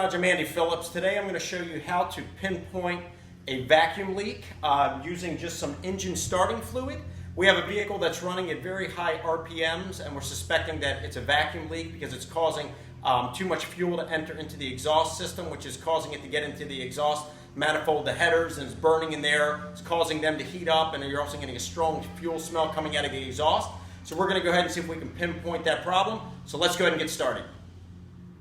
Garage. I'm Andy Phillips. Today I'm going to show you how to pinpoint a vacuum leak using just some engine starting fluid. We have a vehicle that's running at very high RPMs and we're suspecting that it's a vacuum leak because it's causing too much fuel to enter into the exhaust system, which is causing it to get into the exhaust manifold, the headers, and it's burning in there. It's causing them to heat up, and then you're also getting a strong fuel smell coming out of the exhaust. So we're going to go ahead and see if we can pinpoint that problem. So let's go ahead and get started.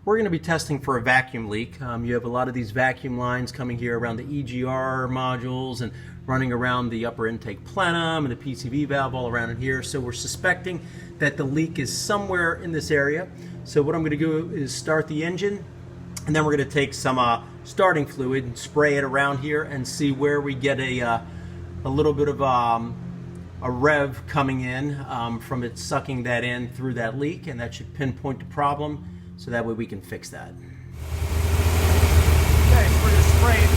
We're going to be testing for a vacuum leak. You have a lot of these vacuum lines coming here around the EGR modules and running around the upper intake plenum and the PCV valve all around in here. So we're suspecting that the leak is somewhere in this area. So what I'm going to do is start the engine, and then we're going to take some starting fluid and spray it around here and see where we get a little bit of a rev coming in from it sucking that in through that leak, and that should pinpoint the problem. So that way we can fix that. Okay, so we're going to spray.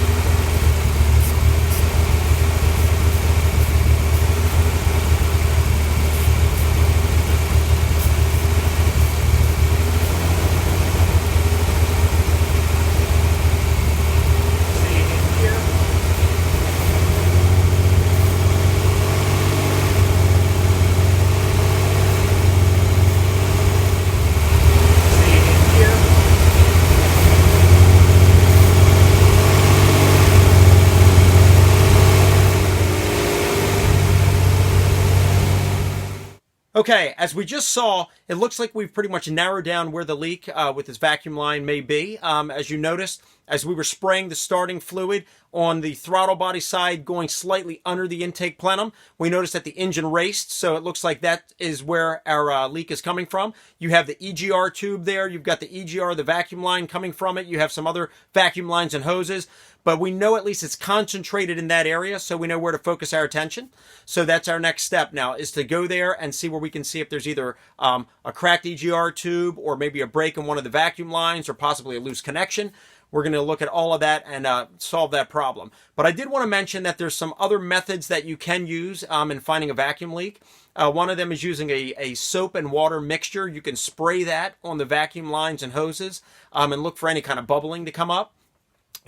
Okay, as we just saw, it looks like we've pretty much narrowed down where the leak with this vacuum line may be. As you noticed, as we were spraying the starting fluid on the throttle body side going slightly under the intake plenum, we noticed that the engine raced, so it looks like that is where our leak is coming from. You have the EGR tube there, you've got the EGR, the vacuum line coming from it, you have some other vacuum lines and hoses, but we know at least it's concentrated in that area, so we know where to focus our attention. So that's our next step now, is to go there and see where we can see if there's either a cracked EGR tube or maybe a break in one of the vacuum lines or possibly a loose connection. We're going to look at all of that and solve that problem. But I did want to mention that there's some other methods that you can use in finding a vacuum leak. One of them is using a soap and water mixture. You can spray that on the vacuum lines and hoses and look for any kind of bubbling to come up.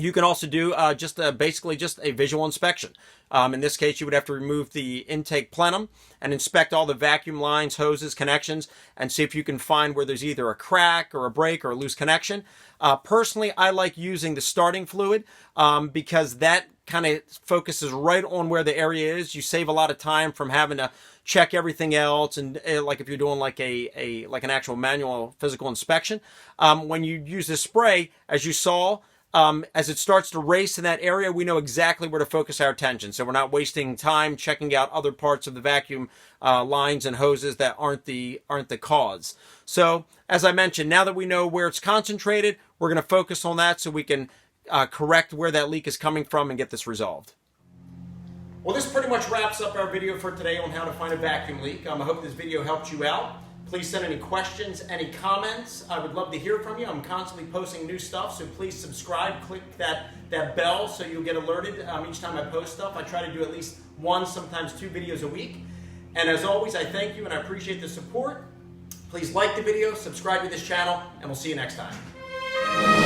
You can also do basically just a visual inspection. In this case, you would have to remove the intake plenum and inspect all the vacuum lines, hoses, connections, and see if you can find where there's either a crack or a break or a loose connection. Personally, I like using the starting fluid because that kind of focuses right on where the area is. You save a lot of time from having to check everything else, and like if you're doing like an actual manual physical inspection. When you use this spray, as you saw, as it starts to race in that area, we know exactly where to focus our attention. So we're not wasting time checking out other parts of the vacuum lines and hoses that aren't the cause. So as I mentioned, now that we know where it's concentrated, we're going to focus on that so we can correct where that leak is coming from and get this resolved. Well, this pretty much wraps up our video for today on how to find a vacuum leak. I hope this video helped you out. Please send any questions, any comments. I would love to hear from you. I'm constantly posting new stuff, so please subscribe. Click that bell so you'll get alerted each time I post stuff. I try to do at least one, sometimes 2 videos a week. And as always, I thank you and I appreciate the support. Please like the video, subscribe to this channel, and we'll see you next time.